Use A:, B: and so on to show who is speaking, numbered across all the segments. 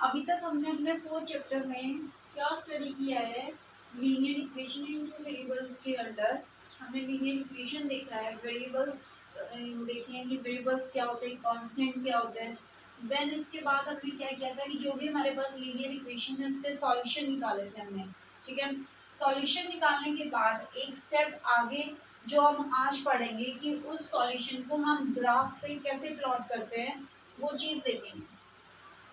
A: अभी तक हमने अपने 4th चैप्टर में क्या स्टडी किया है, linear equation in two variables के अंडर हमने लीनियर इक्वेशन देखा है, वेरिएबल्स देखे हैं कि वेरिएबल्स क्या होते हैं, कांस्टेंट क्या होते हैं। देन इसके बाद हमने क्या किया था कि जो भी हमारे पास लीनियर इक्वेशन है उसके सॉल्यूशन निकाले थे हमने। ठीक है, सॉल्यूशन निकालने के बाद एक स्टेप आगे जो हम आज पढ़ेंगे कि उस सॉल्यूशन को हम ग्राफ पे कैसे प्लॉट करते हैं वो चीज़ देखेंगे।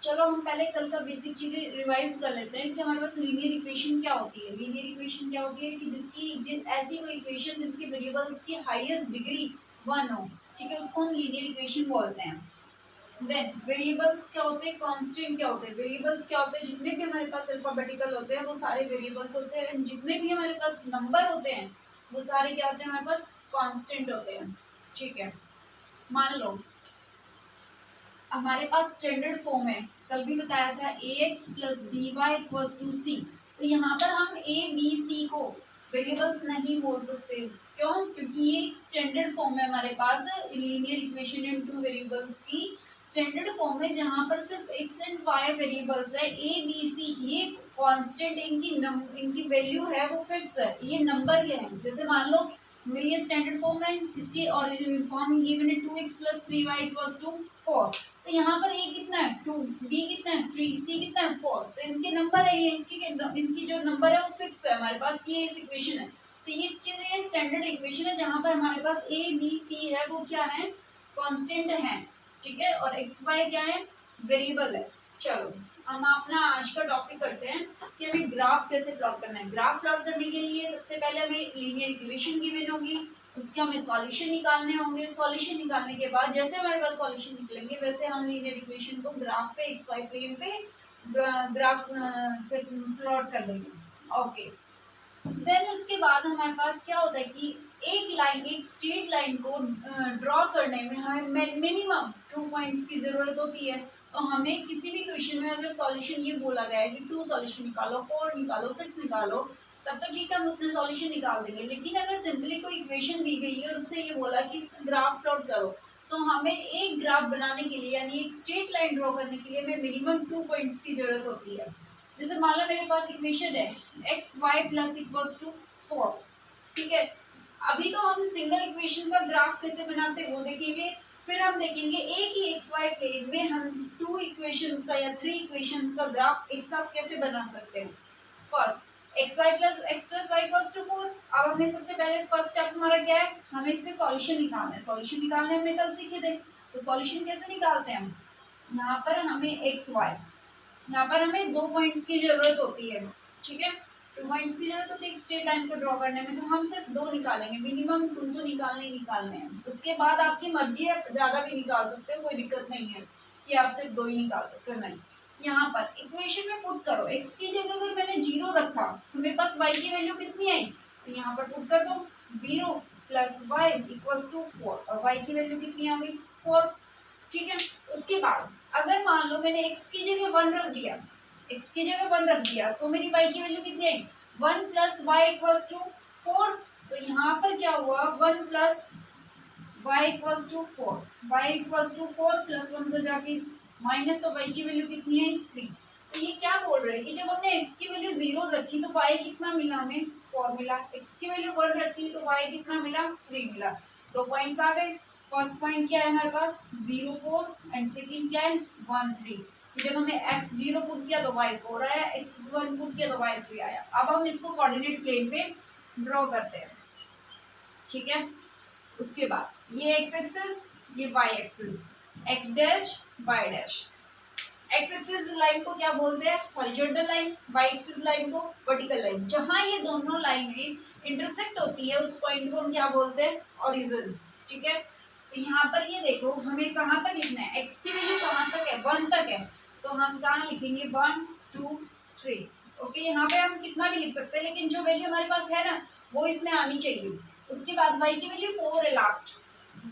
A: चलो हम पहले कल का बेसिक चीजें रिवाइज कर लेते हैं कि हमारे पास लीनियर इक्वेशन क्या होती है। लीनियर इक्वेशन क्या होती है कि ऐसी कोई इक्वेशन जिसकी वेरिएबल्स की हाईएस्ट डिग्री 1 हो। ठीक है, उसको हम लीनियर इक्वेशन बोलते हैं। देन वेरिएबल्स क्या होते हैं, कांस्टेंट क्या होते हैं। वेरिएबल्स क्या होते हैं, जितने भी हमारे पास अल्फाबेटिकल होते हैं वो सारे वेरिएबल्स होते हैं, एंड जितने भी हमारे पास नंबर होते हैं वो सारे क्या होते हैं, हमारे पास कांस्टेंट होते हैं। ठीक है, मान लो हमारे पास स्टैंडर्ड फॉर्म है, कल भी बताया था ax plus B Y equals to C. तो यहाँ पर हम a b c को वेरिएबल्स नहीं बोल सकते। क्यों? क्योंकि ये एक स्टैंडर्ड फॉर्म है हमारे पास linear equation in two variables की स्टैंडर्ड फॉर्म है, जहाँ पर सिर्फ x एंड y वेरिएबल्स है। a b c ये कांस्टेंट, इनकी वैल्यू है वो फिक्स है, ये नंबर के हैं। जैसे मान लो ये स्टैंडर्ड फॉर्म है, इसकी ओरिजिनल फॉर्म गिवन है 2x plus 3y equals to 4। तो यहाँ पर a कितना है 2, b कितना है 3, c कितना है 4। तो इनके नंबर है ये। ठीक है, इनकी जो नंबर है वो फिक्स है हमारे पास, ये इस इक्वेशन है। तो इस चीज ये स्टैंडर्ड इक्वेशन है जहाँ पर हमारे पास a b c है वो क्या है, कांस्टेंट है। ठीक है, और x y क्या है, वेरिएबल है। चलो हम अपना आज का टॉपिक करते हैं कि हमें ग्राफ कैसे प्लॉट करना है। ग्राफ प्लॉट करने के लिए सबसे पहले हमें लीनियर इक्वेशन गिवन होगी, उसके हमें सॉल्यूशन निकालने होंगे। सॉल्यूशन निकालने के बाद जैसे हमारे पास सॉल्यूशन निकलेंगे वैसे हम लीनियर इक्वेशन को ग्राफ पे एक्स वाई प्लेन पे ग्राफ से प्लॉट कर देंगे। ओके, देन उसके बाद हमारे पास क्या होता है कि एक स्ट्रेट लाइन को ड्रॉ करने में हमें मिनिमम 2 पॉइंट्स की जरूरत होती है। तो हमें किसी भी क्वेश्चन में अगर सॉल्यूशन ये बोला गया है कि 2 सॉल्यूशन निकालो, 4 निकालो, 6 निकालो, तब तो ठीक है हम उतने सॉल्यूशन निकाल देंगे। लेकिन अगर सिंपली कोई इक्वेशन दी गई है और उससे ये बोला कि इसका ग्राफ प्लॉट करो, तो हमें एक ग्राफ बनाने के लिए यानी एक स्ट्रेट लाइन ड्रॉ करने के लिए हमें मिनिमम 2 पॉइंट्स की जरूरत होती है। जैसे मान लो मेरे पास इक्वेशन है x y plus equals to 4। ठीक है, अभी तो हम सिंगल इक्वेशन का ग्राफ कैसे बनाते हैं वो देखेंगे। फिर हम देखेंगे एक ही एक्स वाई प्लेन में हम 2 इक्वेशंस का या 3 इक्वेशंस का ग्राफ एक साथ कैसे बना सकते हैं। First x plus y equals to 4। अब हमने सबसे पहले फर्स्ट स्टेप हमारा क्या है, हमें इसके सॉल्यूशन निकालना है। सॉल्यूशन निकालने हमने कल सीखे थे। तो सॉल्यूशन कैसे निकालते हैं हम, यहाँ पर हमें एक्स वाई, यहाँ पर हमें 2 पॉइंट्स की जरूरत होती है। ठीक है, 2 पॉइंट्स की जरूरत होती है एक स्ट्रेट लाइन को ड्रॉ करने में। तो हम सिर्फ 2 निकालेंगे, मिनिमम 2 तो निकालने हैं। उसके बाद आपकी मर्जी है, ज्यादा भी निकाल सकते हो, कोई दिक्कत नहीं है कि आप सिर्फ 2 ही निकाल सकते हो। नहीं, यहाँ पर इक्वेशन में पुट करो, x की जगह अगर मैंने 0 रखा तो मेरे पास y की वैल्यू कितनी आई, तो यहाँ पर पुट कर दो 0 प्लस वाई इक्वल्स टू 4, और y की वैल्यू कितनी आ गई 4। ठीक है, उसके बाद अगर मान लो मैंने x की जगह 1 रख दिया, तो मेरी y की वैल्यू कितनी आई 1 प्लस वाई इक्वल्स टू 4। तो यहाँ पर क्या हुआ 1 plus y equals to 4, y equals to 4 plus 1 तो जाके माइनस, तो y की वैल्यू कितनी है 3। तो ये क्या बोल रहे हैं कि जब हमने x की वैल्यू 0 रखी तो y कितना मिला, हमें 4 मिला। x की वैल्यू 1 रखी तो y कितना मिला 3 मिला। 2 पॉइंट्स आ गए। फर्स्ट पॉइंट क्या है हमारे पास 0 4 एंड सेकंड क्या है 1 3। तो जब हमने x 0 पुट किया तो y 4 आया, x 1 पुट किया तो y 3 आया। अब हम इसको कोऑर्डिनेट प्लेन पे ड्रॉ करते हैं। ठीक है, उसके बाद ये x एक्सिस, ये y axis, x dash y dash. x axis line को क्या बोलते हैं, horizontal line. y axis line को वर्टिकल लाइन। जहां ये दोनों लाइनें इंटरसेक्ट होती है उस पॉइंट को हम क्या बोलते हैं, ओरिजिन। ठीक है, तो यहाँ पर ये देखो हमें कहाँ तक लिखना है, x की वैल्यू कहाँ तक है 1 तक है, तो हम कहाँ लिखेंगे 1 2 3। ओके, यहाँ पे हम कितना भी लिख सकते हैं, लेकिन जो वैल्यू हमारे पास है ना वो इसमें आनी चाहिए। उसके बाद y की वैल्यू 4 है लास्ट,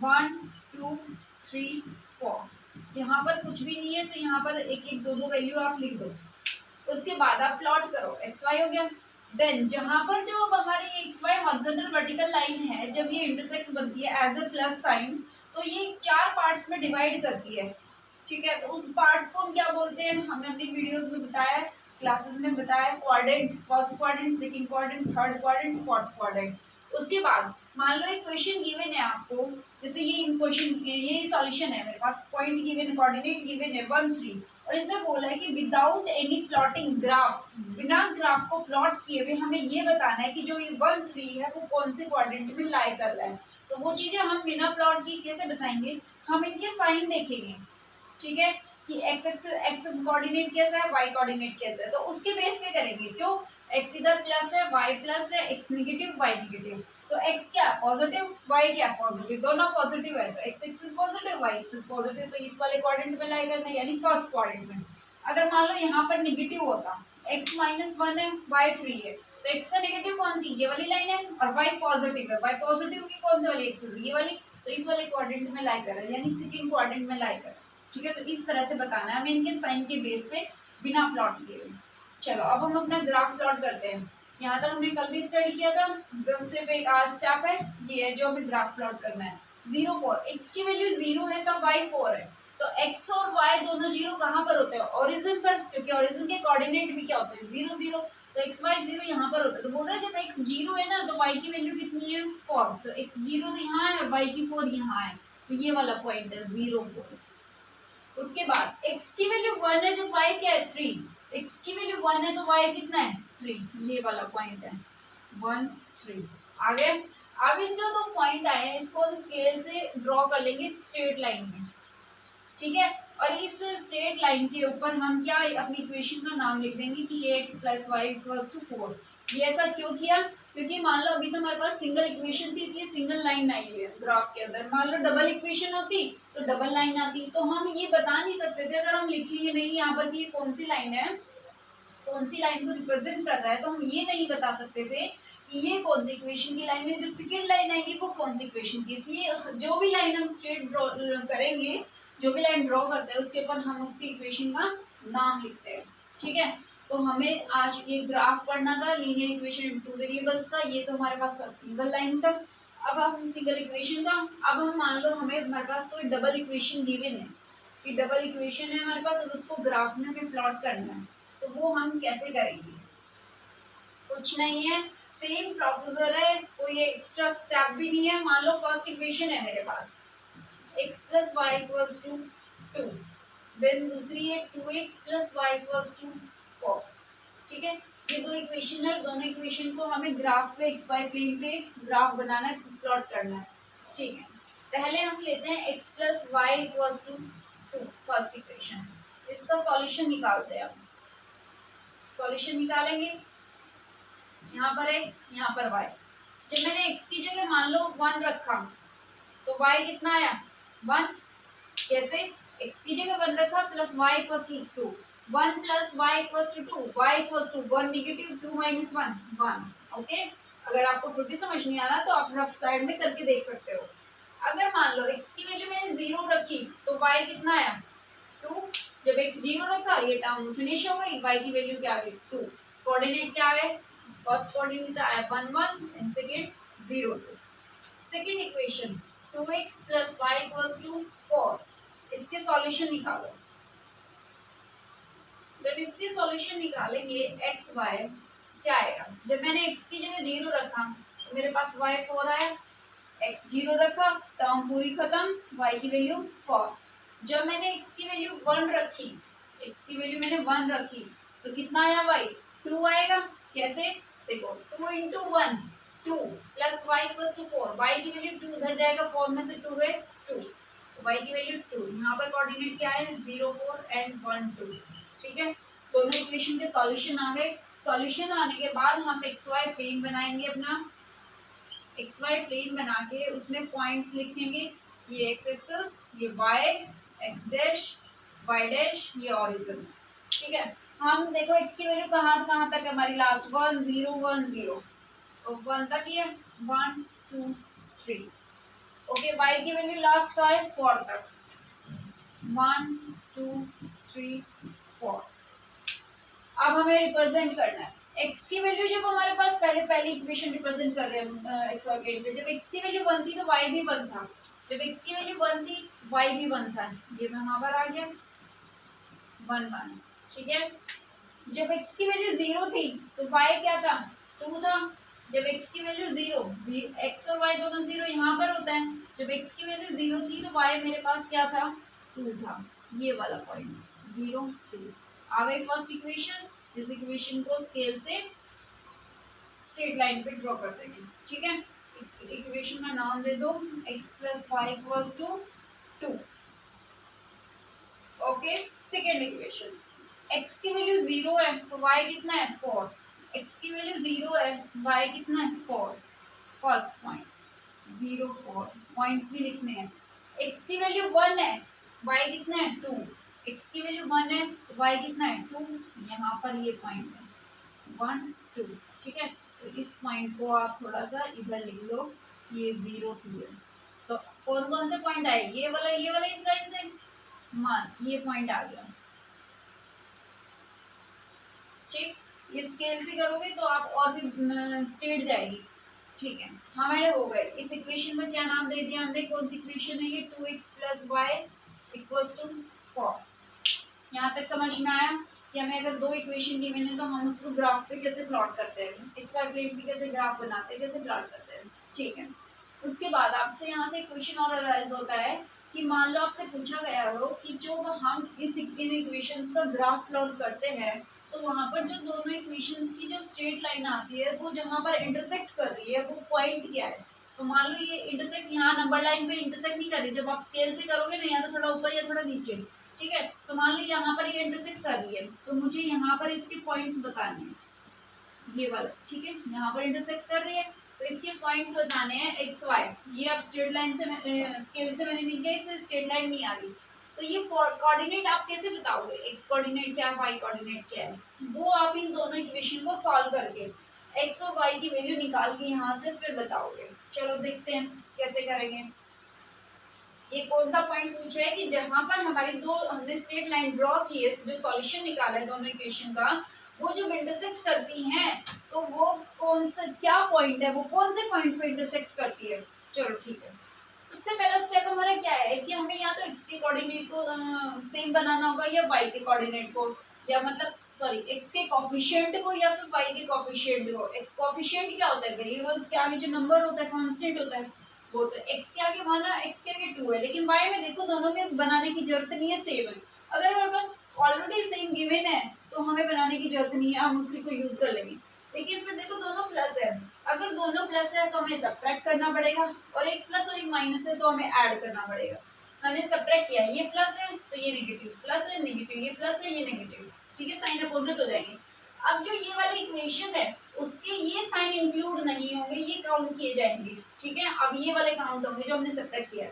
A: 1 2 3 4। यहाँ पर कुछ भी नहीं है तो यहाँ पर एक एक 2 वैल्यू आप लिख दो। उसके बाद आप प्लॉट करो, एक्स वाई हो गया। देन जहाँ पर जो हमारी x y horizontal vertical line है, जब ये इंटरसेक्ट बनती है एज ए प्लस साइन, तो ये 4 पार्ट्स में डिवाइड करती है। ठीक है, तो उस पार्ट्स को हम क्या बोलते हैं, हमने अपनी वीडियोस में बताया, क्लासेस में बताया, quadrant, first quadrant, second quadrant, third quadrant, fourth quadrant. उसके बाद मान लो एक क्वेश्चन गिवन है आपको, जैसे ये क्वेश्चन, ये सॉल्यूशन है मेरे पास, पॉइंट गिवन, कोऑर्डिनेट गिवन है 1 3, और इसमें बोला है कि विदाउट एनी प्लॉटिंग ग्राफ, बिना ग्राफ को प्लॉट किए हुए हमें ये बताना है कि जो ये 1 3 है वो कौन से क्वाड्रेंट में लाई कर रहा है। तो वो चीजें हम बिना प्लॉट की कैसे बताएंगे, हम इनके साइन देखेंगे, ठीक है, कि एक्स एक्स कोऑर्डिनेट कैसा है, वाई कोऑर्डिनेट कैसा है, तो उसके बेस पे करेंगे। क्यों, एक्स इधर प्लस है, वाई प्लस है, एक्स नेगेटिव, वाई नेगेटिव, तो एक्स क्या पॉजिटिव, वाई क्या पॉजिटिव, दोनों पॉजिटिव है, तो x axis positive, y axis positive, तो इस वाले क्वाड्रेंट में लाई करना है, यानी फर्स्ट क्वाड्रेंट में। अगर मान लो यहाँ पर नेगेटिव होता, एक्स -1 है, वाई 3 है, तो एक्स का नेगेटिव कौन सी, ये वाली लाइन है, और वाई पॉजिटिव है, वाई पॉजिटिव की कौन सी वाली एक्सिस, ये वाली, तो इस वाले क्वाड्रेंट में लाई कर रहा है, यानी सेकंड क्वाड्रेंट में लाई कर रहा है, ठीक है। तो इस तरह से बताना है हमें इनके साइन के बेस पे बिना प्लॉट किए। चलो अब हम अपना ग्राफ प्लॉट करते हैं। यहाँ तक हमने कल भी स्टडी किया था, बस सिर्फ एक आज स्टेप है, ये है जो हमें ग्राफ प्लॉट करना है। 0 4, एक्स की वैल्यू 0 है तब वाई 4 है, तो एक्स और वाई दोनों 0 कहाँ पर होते हैं, ओरिजिन पर, क्योंकि ओरिजिन के कोऑर्डिनेट भी क्या होते हैं 0 0, तो एक्स वाई 0 यहाँ पर होता है। तो बोल रहे हैं जब एक्स 0 है ना तो वाई की वैल्यू कितनी है 4, तो एक्स 0 तो यहाँ है, वाई की 4 यहाँ है, तो ये वाला पॉइंट है 0 4। उसके बाद x की वैल्यू 1 है तो y क्या है 3, x की वैल्यू 1 है तो y कितना है 3, ये वाला पॉइंट है 1 3। आगे अब इन जो दो पॉइंट आए हैं इसको हम स्केल से ड्रॉ कर लेंगे स्ट्रेट लाइन में, ठीक है, और इस स्ट्रेट लाइन के ऊपर हम क्या अपनी इक्वेशन का नाम लिख देंगे कि x + y = 4। ये ऐसा क्यों किया, क्योंकि मान लो अभी तो हमारे पास सिंगल इक्वेशन थी इसलिए सिंगल लाइन आई है ग्राफ के अंदर, मान लो डबल इक्वेशन होती तो डबल लाइन आती, तो हम ये बता नहीं सकते थे अगर हम लिखेंगे नहीं यहाँ पर कि ये कौन सी लाइन है, कौन सी लाइन को रिप्रेजेंट कर रहा है, तो हम ये नहीं बता सकते थे कि ये कौन सी इक्वेशन की लाइन है, जो सेकेंड लाइन आएगी वो कौन सी इक्वेशन की। इसलिए जो भी लाइन हम स्ट्रेट ड्रॉ करेंगे, जो भी लाइन ड्रॉ करते हैं उसके ऊपर हम उसकी इक्वेशन का नाम लिखते हैं, ठीक है। तो हमें आज ये ग्राफ पढ़ना था, लीनियर इक्वेशन इन 2 वेरिएबल्स का, ये तो हमारे पास सिंगल लाइन था। अब हम सिंगल इक्वेशन का, अब हम मान लो हमारे पास कोई डबल इक्वेशन गिवन है, कि डबल इक्वेशन है हमारे पास और उसको ग्राफ में हमें प्लॉट करना है, तो वो हम कैसे करेंगे, कुछ नहीं है, सेम प्रोसीजर है, कोई एक्स्ट्रा स्टेप भी नहीं है। मान लो फर्स्ट इक्वेशन है मेरे पास x + y = 2, देन दूसरी है 2x + y = 4, ठीक है। ये दो इक्वेशन है, दोनों इक्वेशन को हमें ग्राफ पे xy प्लेन पे ग्राफ बनाना है, प्लॉट करना है, ठीक है। पहले हम लेते हैं x + y = 2 फर्स्ट इक्वेशन, इसका सॉल्यूशन निकालते हैं। हम सॉल्यूशन निकालेंगे, यहाँ पर x, यहाँ पर y। जब मैंने x की जगह मान लो 1 रखा तो y कितना आया 1, कैसे, x की जगह 1 रखा plus y = 2, 1 + y = 2, y = 1 negative, 2 - 1 1, okay. अगर आपको फिर भी समझ नहीं आ रहा तो आप रफ साइड में करके देख सकते हो। अगर मान लो x की वैल्यू मैंने 0 रखी तो y कितना आया 2, जब x 0 रखा ये टर्म फिनिश हो गई, y की वैल्यू क्या आ गई 2। कोऑर्डिनेट क्या है, फर्स्ट कोऑर्डिनेट आया 1 1 and second 0 2। Second equation 2x + y = 4, इसके सॉल्यूशन निकालो। जब इसके सॉल्यूशन निकालेंगे x y क्या आएगा, जब मैंने x की जगह 0 रखा तो मेरे पास y 4 आया, x 0 रखा टर्म पूरी खत्म, y की वैल्यू 4। जब मैंने x की वैल्यू 1 रखी, x की वैल्यू मैंने 1 रखी तो कितना आया y 2 आएगा, कैसे, देखो 2 × 1 2 + y = 4, y की वैल्यू 2 उधर जाएगा, 4 में से 2 गए 2, तो y की वैल्यू 2। यहाँ पर कोऑर्डिनेट क्या है 0 4 एंड 1 2, ठीक है। दोनों इक्वेशन के सॉल्यूशन आ गए। सॉल्यूशन आने के बाद हम xy प्लेन बनाएंगे अपना, xy प्लेन बना के उसमें पॉइंट्स लिखेंगे, ये x एक्सिस, ये y, x dash, y dash, ये ऑरिजिन, ठीक है। हम देखो x की वैल्यू कहाँ तक है हमारी, लास्ट 1 0 1 0, तो 1 तक ही है, 1 2 3, ओके। y की वैल्यू लास्ट का है 4 तक, 1 2 3 4। अब हमें रिप्रेजेंट करना है x की वैल्यू, जब हमारे पास पहली इक्वेशन रिप्रेजेंट कर रहे हैं x और y पे, जब x की वैल्यू 1 थी तो y भी 1 था, जब x की वैल्यू 1 थी y भी 1 था, ये वहां पर आ गया 1 1, ठीक है। जब x की वैल्यू 0 थी तो y क्या था 2 था। जब x की वैल्यू 0, x और y दोनों 0 यहाँ पर होता है, जब x की वैल्यू 0 थी तो y मेरे पास क्या था 2 था, ये वाला पॉइंट 0 2 आ गई फर्स्ट इक्वेशन। इस इक्वेशन को स्केल से स्ट्रेट लाइन पे ड्रॉ कर देंगे, ठीक है। इस इक्वेशन का नाम दे दो x plus y equals to 2। Okay, second equation, x की वैल्यू 0 है तो y कितना है 4, x की वैल्यू 0 है y कितना है 4। फर्स्ट पॉइंट 0 4 पॉइंट्स भी लिखने हैं। x की वैल्यू 1 है y कितना है 2, x की वैल्यू 1 है तो y कितना है 2, यहाँ पर ये पॉइंट है 1 2, ठीक है। तो इस पॉइंट को आप थोड़ा सा इधर लिख लो, ये 0 2 है। तो कौन कौन से पॉइंट आए, ये वाला इस लाइन से मान ये पॉइंट आ गया, ठीक। इस स्केल से करोगे तो आप और भी स्ट्रेट जाएगी, ठीक है। हमारे हो गए। इस इक्वेशन में क्या नाम दे दिया हमने, कौन सी इक्वेशन है ये 2x plus y equals to 4। यहाँ तक समझ में आया कि हमें अगर दो इक्वेशन गिवन है तो हम उसको ग्राफ पे कैसे प्लॉट करते हैं, एक्स वाई प्लेन पे कैसे ग्राफ बनाते हैं, कैसे प्लॉट करते हैं, ठीक है। उसके बाद आपसे यहाँ से क्वेश्चन और अराइज होता है कि मान लो आपसे पूछा गया हो कि जो हम इस इक्वेशंस का ग्राफ प्लॉट करते हैं तो वहाँ पर जो दोनों इक्वेशंस की जो स्ट्रेट लाइन आती है वो जहाँ पर इंटरसेक्ट कर रही है वो पॉइंट क्या है। तो मान लो ये इंटरसेक्ट यहाँ नंबर लाइन पे इंटरसेक्ट नहीं कर रही, जब आप स्केल से करोगे ना या तो थोड़ा ऊपर या थोड़ा नीचे, ठीक है। तो मान लो यहाँ पर ये इंटरसेक्ट कर रही है तो मुझे यहाँ पर इसके पॉइंट्स बताने हैं, ये वाला, ठीक है। यहाँ पर इंटरसेक्ट कर रही है तो इसके पॉइंट्स बताने हैं एक्स वाई। ये अब स्ट्रेट लाइन से स्केल से मैंने नहीं किया, इससे स्ट्रेट लाइन नहीं आ रही, तो ये कोऑर्डिनेट आप कैसे बताओगे, एक्स कोऑर्डिनेट क्या है वाई कोऑर्डिनेट क्या है, वो आप इन दोनों इक्वेशन को सॉल्व करके एक्स और वाई की वैल्यू निकाल के यहाँ से फिर बताओगे। चलो देखते हैं कैसे करेंगे। ये कौन सा पॉइंट पूछा है कि जहां पर हमारी दो हमने स्ट्रेट लाइन ड्रॉ की है, जो सॉल्यूशन निकाला है दोनों इक्वेशन का, वो जब इंटरसेक्ट करती हैं तो वो कौन सा क्या पॉइंट है, वो कौन से पॉइंट पे इंटरसेक्ट करती है। चलो ठीक है, सबसे पहला स्टेप हमारा क्या है कि हमें या तो एक्स के कोऑर्डिनेट को सेम बनाना होगा या वाई के कोऑर्डिनेट को, या मतलब सॉरी एक्स के कोफिशिएंट को या फिर वाई के कोफिशिएंट को। एक कोफिशिएंट क्या होता है, वेरिएबल्स के आगे जो नंबर होता है कांस्टेंट होता है वो, तो एक्स के आगे 1 है एक्स के आगे 2 है, लेकिन वाई में देखो दोनों में बनाने की जरूरत नहीं है, सेम है। अगर हमारे पास ऑलरेडी सेम गिवन है तो हमें बनाने की जरूरत नहीं है, हम उसी को यूज कर लेंगे। लेकिन फिर देखो दोनों प्लस है, अगर दोनों प्लस है तो हमें सब्ट्रैक्ट करना पड़ेगा, और एक प्लस और एक माइनस है तो हमें ऐड करना पड़ेगा। हमने सब्ट्रैक्ट किया, ये प्लस है तो ये नेगेटिव, प्लस है नेगेटिव, ये प्लस है ये नेगेटिव, ठीक है, साइन अपोजिट हो जाएंगे। अब जो ये वाली इक्वेशन है उसके ये साइन इंक्लूड नहीं होंगे, ये काउंट किए जाएंगे, ठीक है। अब ये वाले काउंट होंगे जो हमने सब्ट्रैक्ट किया,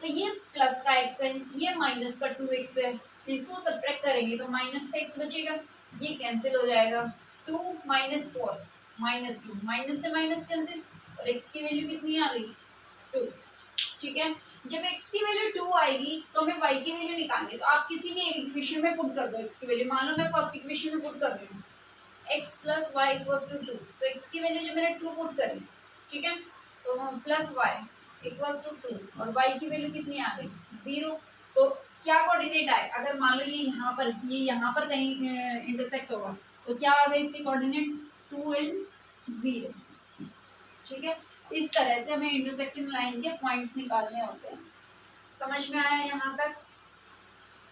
A: तो ये प्लस का x है, ये माइनस का 2x है, इसको सब्ट्रैक्ट करेंगे तो माइनस का x बचेगा, ये कैंसिल हो जाएगा, 2 माइनस 4 माइनस 2, माइनस से माइनस कैंसिल, और x की वैल्यू कितनी आ गई 2, ठीक है। जब x की वैल्यू 2 आएगी तो हमें y की वैल्यू निकालनी है, तो आप किसी भी एक इक्वेशन में पुट कर दो x की वैल्यू। मान लो मैं फर्स्ट इक्वेशन में पुट कर रही हूँ x plus y equals to 2, तो x की वैल्यू जो मैंने 2 पुट करी, ठीक है, तो प्लस वाई इक्वल्स टू 2 और y की वैल्यू कितनी आ गई 0। तो क्या कोऑर्डिनेट आए, अगर मान लो ये यहाँ पर कहीं इंटरसेक्ट होगा तो क्या आ गए इसके कोऑर्डिनेट 2 and 0, ठीक है। इस तरह से हमें इंटरसेक्टिंग लाइन के पॉइंट्स निकालने होते हैं। समझ में आया यहाँ तक।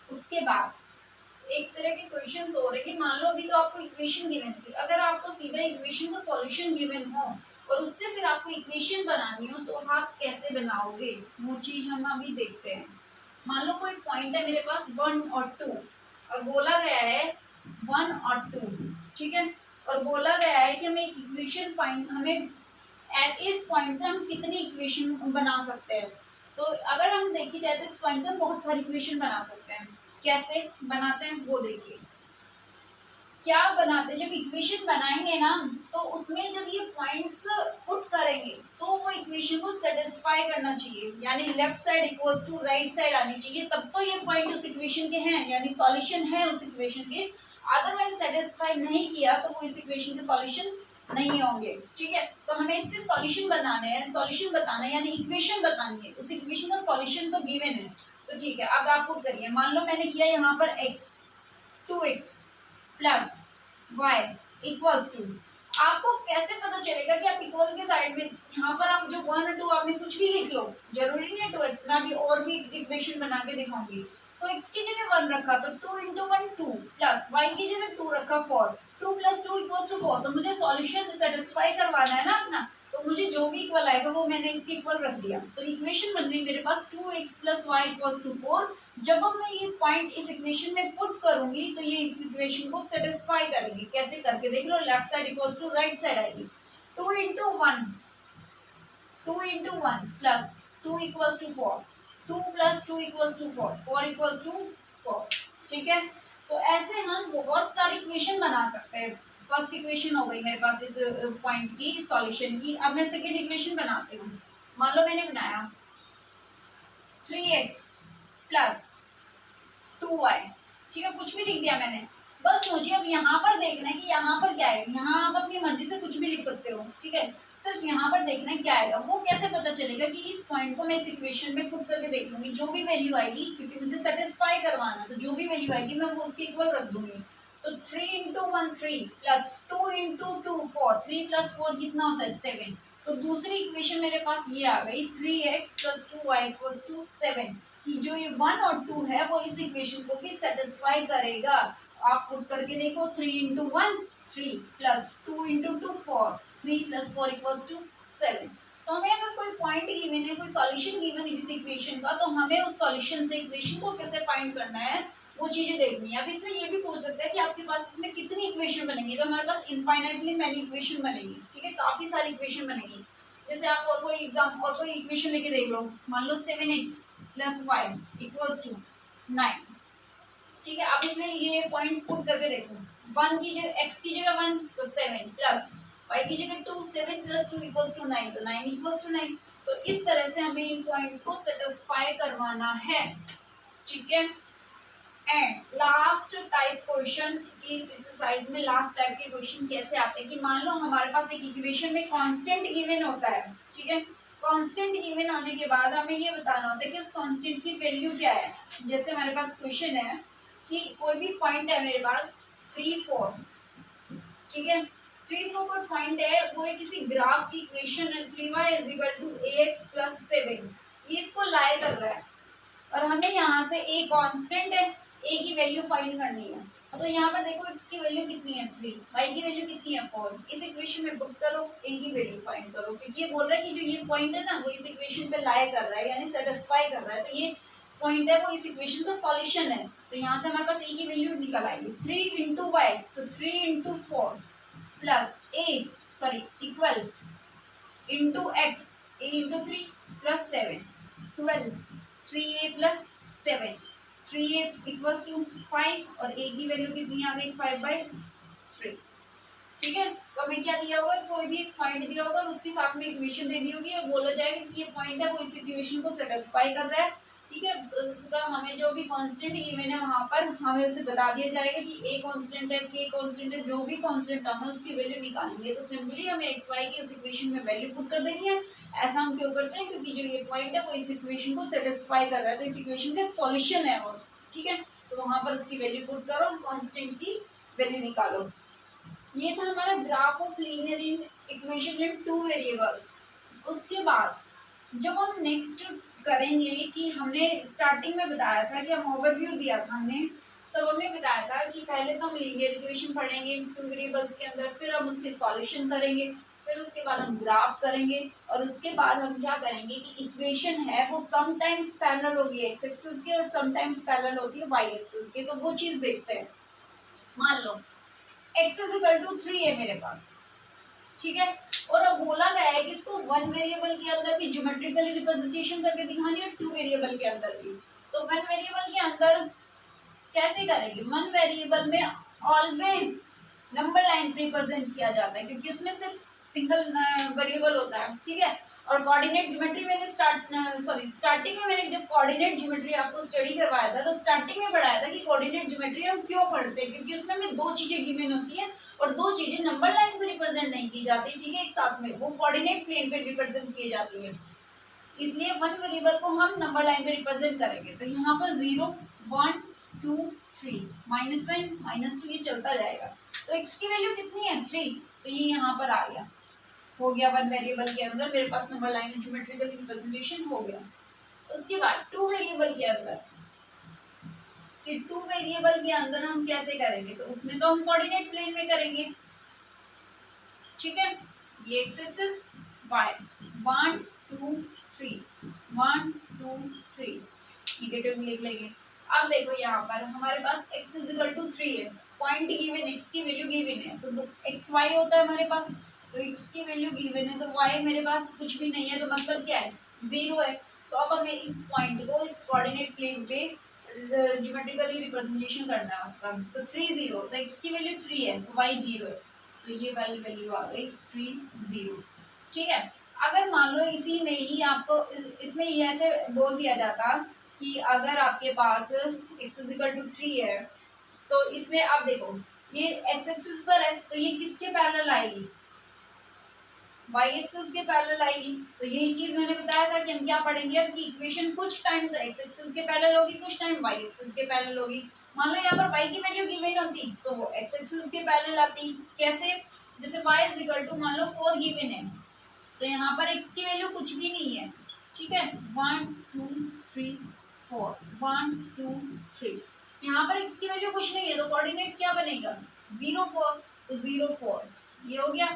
A: उसके बाद एक तरह के क्वेश्चंस हो रहे कि मान लो अभी तो आपको इक्वेशन गिवन थी, अगर आपको सीधा इक्वेशन का सॉल्यूशन गिवन हो और उससे फिर आपको इक्वेशन बनानी हो तो आप कैसे बनाओगे, वो चीज हम अभी देखते हैं। मान लो कोई पॉइंट है मेरे पास 1 और 2 और बोला गया है 1 और 2, ठीक है, और बोला गया है कि हमें एक इक्वेशन फाइंड, हमें एट इस पॉइंट से हम कितनी इक्वेशन बना सकते हैं। तो अगर हम देखी जाए तो इस पॉइंट से हम बहुत सारी इक्वेशन बना सकते हैं। कैसे बनाते हैं वो देखिए। क्या बनाते हैं, जब इक्वेशन बनाएंगे ना तो उसमें जब ये पॉइंट्स पुट करेंगे तो वो इक्वेशन को सेटिस्फाई करना चाहिए, यानी left side equals to right side आनी चाहिए, तब तो ये पॉइंट उस इक्वेशन के हैं, यानी सॉल्यूशन है उस इक्वेशन के। अदरवाइज सेटिस्फाई नहीं किया तो वो इस इक्वेशन के सॉल्यूशन नहीं होंगे। ठीक है, तो हमें इसके सॉल्यूशन बनाने हैं, सॉल्यूशन बताना है यानी इक्वेशन बतानी है, उस इक्वेशन का सॉल्यूशन तो गिवन है। तो ठीक है, अब आप पुट करिए। मान लो मैंने किया यहाँ पर x 2x plus y equals to, आपको कैसे पता चलेगा कि आप इक्वल के साइड में यहाँ पर आप जो 1 और 2 आपने कुछ भी लिख लो, जरूरी नहीं है 2x, मैं अभी और भी इक्वेशन बना के दिखाऊंगी। तो x की जगह 1 रखा तो 2 इंटू 1 2 प्लस y की जगह 2 रखा 4, 2 प्लस 2 इक्वल्स टू 4। तो मुझे सॉल्यूशन सेटिस्फाई करवाना है ना अपना, तो मुझे जो भी इक्वल आएगा वो मैंने इसके इक्वल रख दिया। तो इक्वेशन बन गई मेरे पास 2x plus y equals to 4। जब अब मैं ये पॉइंट इस इक्वेशन में पुट करूंगी तो ये इस इक्वेशन को सेटिस्फाई करेगी। कैसे करके देख लो, left side equals to right side आएगी। 2 into 1 plus 2 equals to 4, 2 plus 2 equals to 4, 4 equals to 4। ठीक है, तो ऐसे हम बहुत सारी इक्वेशन बना सकते हैं। फर्स्ट इक्वेशन हो गई मेरे पास इस पॉइंट की, इस सॉल्यूशन की। अब मैं सेकेंड इक्वेशन बनाती हूँ। मान लो मैंने बनाया 3x प्लस 2y, ठीक है, कुछ भी लिख दिया मैंने। बस मुझे अब यहाँ पर देखना है कि यहाँ पर क्या है। यहाँ आप अपनी मर्जी से कुछ भी लिख सकते हो, ठीक है, सिर्फ यहाँ पर देखना है क्या आएगा। वो कैसे पता चलेगा कि इस पॉइंट को मैं इस इक्वेशन में पुट करके देख लूंगी, जो भी वैल्यू आएगी, क्योंकि मुझे सेटिस्फाई करवाना, तो जो भी वैल्यू आएगी मैं वो उसके इक्वल रख दूंगी। तो 3 इंटू 1 3 प्लस 2 इंटू 2 4, 3 प्लस 4 कितना होता है 7। तो दूसरी इक्वेशन मेरे पास ये आ गई 3x plus 2y equals to 7। जो ये 1 और 2 है वो इस इक्वेशन को भी सेटिस्फाई करेगा। आप पुट करके देखो, 3 into 1 3 plus 2 into 2 4, 3 plus 4 equals to 7। तो हमें अगर कोई पॉइंट गिवन है, कोई सॉल्यूशन गिवन है इस इक्वेशन का, तो हमें उस सॉल्यूशन से इक्वेशन को कैसे फाइंड करना है वो चीजें देखनी है। अब इसमें ये भी पूछ सकते हैं कि आपके पास इसमें कितनी इक्वेशन बनेंगी। तो हमारे पास इनफाइनाइटली मैनी इक्वेशन बनेगी, ठीक है, काफी सारी इक्वेशन बनेगी। जैसे आप और कोई इक्वेशन लेके देख लो। मान लो 7x plus y equals to 9, ठीक है। अब इसमें ये पॉइंट्स पुट करके देखो, 1 की जगह x की जगह 1 तो 7 प्लस y की जगह 2, 7 प्लस 2 इक्वल्स टू 9, तो 9 इक्वल्स टू 9। तो इस तरह से हमें इन पॉइंट्स को सेटिस्फाई करवाना है, ठीक है। एंड लास्ट टाइप क्वेश्चन इस एक्सरसाइज में, लास्ट टाइप के क्वेश्चन कैसे आते हैं कि मान लो हमारे पास एक इक्वेशन में कांस्टेंट गिवन होता है, ठीक है। कांस्टेंट गिवन होने के बाद हमें ये बताना होता है कि उस कांस्टेंट की वैल्यू क्या है। जैसे हमारे पास क्वेश्चन है कि कोई भी पॉइंट है मेरे पास 3 4, ठीक है, 3 4 कोई पॉइंट है, वो किसी ग्राफ की इक्वेशन है 3y = ax + 7, ये इसको लाई कर रहा है और हमें यहाँ से a कांस्टेंट है, a की वैल्यू फाइंड करनी है। तो यहाँ पर देखो x की वैल्यू कितनी है 3, y की वैल्यू कितनी है 4। इस इक्वेशन में पुट करो, a की वैल्यू फाइंड करो, क्योंकि ये बोल रहा है कि जो ये पॉइंट है ना वो इस इक्वेशन पे लाई कर रहा है यानी सेटिस्फाई कर रहा है। तो ये पॉइंट है वो इस इक्वेशन का सॉल्यूशन है। तो यहाँ से हमारे पास a की वैल्यू निकल आएगी 3 इंटू वाई, तो 3 into 4 plus equal into x, a into 3 plus 7 12, 3a plus 7, 3a equals to 5 और a की वैल्यू कितनी आ गई 5/3, ठीक है। तो हमें क्या दिया होगा, कोई भी एक पॉइंट दिया होगा और उसके साथ में इक्वेशन दे दी होगी और बोला जाएगा कि ये पॉइंट है वो इस इक्वेशन को सेटिस्फाई कर रहा है, ठीक है। तो उसका हमें जो भी कांस्टेंट गिवन है वहां पर हमें उसे बता दिया जाएगा कि a कांस्टेंट है, k कांस्टेंट है, जो भी कांस्टेंट है हमें उसकी वैल्यू निकालनी है। तो सिंपली हमें x y की उस इक्वेशन में वैल्यू पुट कर देनी है। ऐसा हम क्यों करते हैं, क्योंकि जो ये पॉइंट है वो इस इक्वेशन को सेटिस्फाई कर रहा है, तो इस इक्वेशन का सॉल्यूशन है वो, ठीक है। तो वहां पर उसकी वैल्यू पुट करो, कांस्टेंट की वैल्यू निकालो। ये था हमारा graph of linear equation in 2 variables. उसके बाद जब हम नेक्स्ट करेंगे कि हमने स्टार्टिंग में बताया था कि हम ओवरव्यू दिया था हमने, तब हमने बताया था कि पहले तो हम लीनियर इक्वेशन पढ़ेंगे 2 वेरिएबल्स के अंदर, फिर हम उसके सॉल्यूशन करेंगे, फिर उसके बाद हम ग्राफ करेंगे और उसके बाद हम क्या करेंगे कि इक्वेशन है वो समटाइम्स पैरेलल होगी एक्स एक्सिस के और समटाइम्स पैरेलल होती है वाई एक्सिस के। तो वो चीज देखते हैं। मान लो x = 3 है मेरे पास, ठीक है, और अब बोला गया है कि इसको 1 वेरिएबल के अंदर भी ज्योमेट्रिकली रिप्रेजेंटेशन करके दिखानी है, 2 वेरिएबल के अंदर भी। तो 1 वेरिएबल के अंदर कैसे करेंगे, 1 वेरिएबल में ऑलवेज नंबर लाइन रिप्रेजेंट किया जाता है क्योंकि उसमें सिर्फ सिंगल वेरिएबल होता है, ठीक है। और कोऑर्डिनेट ज्योमेट्री मैंने स्टार्टिंग में मैंने जब कोऑर्डिनेट ज्योमेट्री आपको स्टडी करवाया था तो स्टार्टिंग में पढ़ाया था कि कोऑर्डिनेट ज्योमेट्री हम क्यों पढ़ते हैं, क्योंकि उसमें हमें 2 चीजें गिवन होती है। और दो चीजें नंबर लाइन पे रिप्रेजेंट नहीं की जाती, ठीक है, एक साथ में, वो कोऑर्डिनेट प्लेन पे रिप्रेजेंट की जाती है, इसलिए वन वेरिएबल को हम नंबर लाइन पे रिप्रेजेंट करेंगे। तो यहाँ पर 0 1 2 3 -1 -2 ये चलता जाएगा। तो x की वैल्यू कितनी है 3, तो ये यहाँ पर आ गया, हो गया वन वेरिएबल के अंदर मेरे पास नंबर लाइन ज्योमेट्रिकल रिप्रेजेंटेशन हो गया। उसके बाद टू वेरिएबल के अंदर, कि टू वेरिएबल के अंदर हम कैसे करेंगे, तो उसमें तो हम कोऑर्डिनेट प्लेन में करेंगे, ठीक है, ये एक्स एक्सिस वाई 1 2 3 1 2 3 निगेटिव लिख लेंगे। अब देखो यहाँ पर हमारे पास x इजिकल टू 3 है, पॉइंट गिवन, x की वैल्यू गिवन है, तो x y होता है हमारे पास, तो x की वैल्यू गिवन है, तो y मेरे पास कुछ भी नहीं है, तो मतलब क्या है 0 है। तो अब हमें इस पॉइंट को इस कोऑर्डिनेट प्लेन पे ज्योमेट्रिकली रिप्रेजेंटेशन करना है उसका, तो 3 0, तो x की वैल्यू 3 है, तो y 0 है, तो ये वाली वैल्यू आ गई 3 0, ठीक है। अगर मान लो इसी में ही आपको इसमें ये ऐसे बोल दिया जाता कि अगर आपके पास x इजिकल टू 3 है, तो इसमें आप देखो ये x एक्सिस पर है, तो ये किसके पैरेलल आएगी, y एक्सिस के पैरेलल आएगी। तो यही चीज मैंने बताया था कि हम क्या पढ़ेंगे अब कि इक्वेशन कुछ टाइम तो x एक्सिस के पैरेलल होगी, कुछ टाइम y एक्सिस के पैरेलल होगी। मान लो यहाँ पर y की वैल्यू गिवन होती तो वो x एक्सिस के पैरेलल आती, कैसे, जैसे y इजिकल टू मान लो 4 गिवन है, तो यहाँ पर x की वैल्यू कुछ भी नहीं है, ठीक है, 1 2 3 4 1 2 3, यहाँ पर x की वैल्यू कुछ नहीं है, तो कोऑर्डिनेट क्या बनेगा 0 4, तो 0 4 ये हो गया,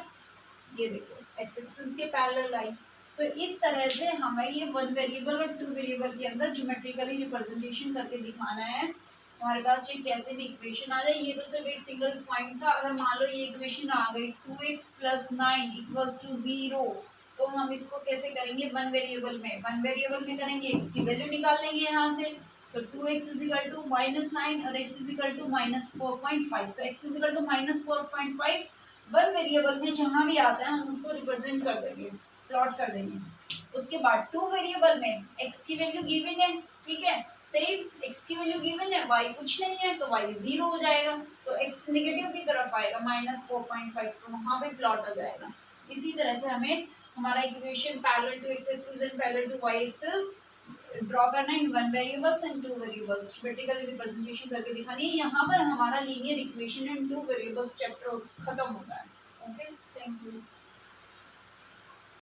A: ये देखो x एक्सिस के पैरेलल आई। तो इस तरह से हमें ये वन वेरिएबल और टू वेरिएबल के अंदर ज्योमेट्रिकली रिप्रेजेंटेशन करके दिखाना है। हमारे पास ये कैसे भी इक्वेशन आ जाए, ये तो सिर्फ एक सिंगल पॉइंट था। अगर मान लो ये इक्वेशन आ गई 2x + 9 = 0, तो हम इसको कैसे करेंगे वन वेरिएबल में, वन वेरिएबल में करेंगे, x की वैल्यू निकाल लेंगे यहाँ से, तो 2x = -9 और x = -4.5, तो x = -4.5 वन वेरिएबल में जहां भी आता है हम उसको रिप्रेजेंट कर देंगे, प्लॉट कर देंगे। उसके बाद टू वेरिएबल में x की वैल्यू गिवन है, ठीक है, सेम x की वैल्यू गिवन है, y कुछ नहीं है, तो y 0 हो जाएगा, तो x नेगेटिव की तरफ आएगा -4.5, तो वहां पे प्लॉट हो जाएगा। इसी तरह से हमें हमारा equation parallel to x axis and parallel to y axis draw करना है in one variables and two variables, geometrical representation करके दिखानी है। यहाँ पर हमारा linear equation in two variables chapter खत्म होता है। Okay, thank you.